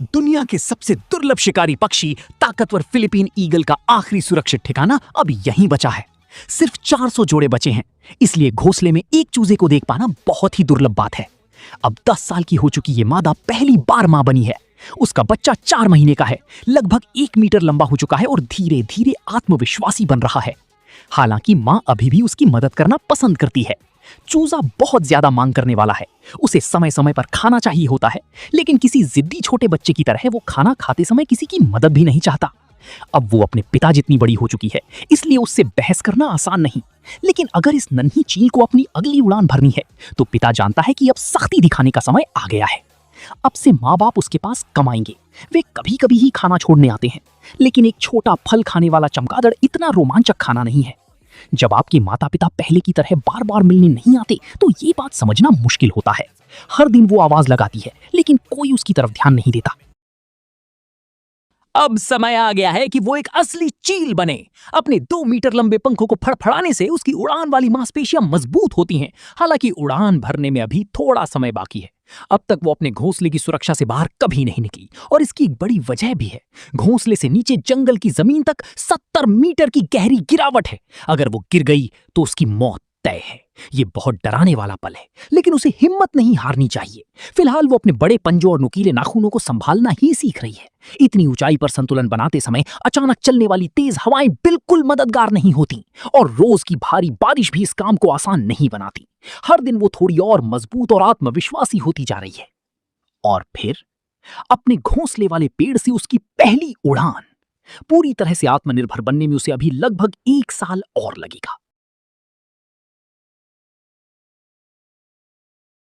दुनिया के सबसे दुर्लभ शिकारी पक्षी ताकतवर फिलीपीन ईगल का आखिरी सुरक्षित ठिकाना अब यहीं बचा है। सिर्फ 400 जोड़े बचे हैं, इसलिए घोंसले में एक चूजे को देख पाना बहुत ही दुर्लभ बात है। अब 10 साल की हो चुकी ये मादा पहली बार मां बनी है। उसका बच्चा 4 महीने का है, लगभग 1 मीटर लंबा हो चुका है और धीरे धीरे आत्मविश्वासी बन रहा है। हालांकि मां अभी भी उसकी मदद करना पसंद करती है। चूजा बहुत ज्यादा मांग करने वाला है, उसे समय समय पर खाना चाहिए होता है, लेकिन किसी जिद्दी छोटे बच्चे की तरह वो खाना खाते समय किसी की मदद भी नहीं चाहता। अब वो अपने पिता जितनी बड़ी हो चुकी है, इसलिए उससे बहस करना आसान नहीं। लेकिन अगर इस नन्ही चील को अपनी अगली उड़ान भरनी है, तो पिता जानता है कि अब सख्ती दिखाने का समय आ गया है। अब से माँ बाप उसके पास कमाएंगे। वे कभी कभी ही खाना छोड़ने आते हैं, लेकिन एक छोटा फल खाने वाला चमगादड़ इतना रोमांचक खाना नहीं है। जब आपके माता पिता पहले की तरह बार बार मिलने नहीं आते, तो ये बात समझना मुश्किल होता है। हर दिन वो आवाज लगाती है, लेकिन कोई उसकी तरफ ध्यान नहीं देता। अब समय आ गया है कि वो एक असली चील बने। अपने 2 मीटर लंबे पंखों को फड़फड़ाने से उसकी उड़ान वाली मांसपेशियां मजबूत होती हैं। हालांकि उड़ान भरने में अभी थोड़ा समय बाकी है। अब तक वो अपने घोंसले की सुरक्षा से बाहर कभी नहीं निकली, और इसकी एक बड़ी वजह भी है। घोंसले से नीचे जंगल की जमीन तक 70 मीटर की गहरी गिरावट है। अगर वो गिर गई तो उसकी मौत तय है। ये बहुत डराने वाला पल है, लेकिन उसे हिम्मत नहीं हारनी चाहिए। फिलहाल वो अपने बड़े पंजों और नुकीले नाखूनों को संभालना ही सीख रही है। इतनी ऊंचाई पर संतुलन बनाते समय अचानक चलने वाली तेज हवाएं बिल्कुल मददगार नहीं होती, और रोज की भारी बारिश भी इस काम को आसान नहीं बनाती। हर दिन वो थोड़ी और मजबूत और आत्मविश्वासी होती जा रही है। और फिर अपने घोंसले वाले पेड़ से उसकी पहली उड़ान। पूरी तरह से आत्मनिर्भर बनने में उसे अभी लगभग 1 साल और लगेगा।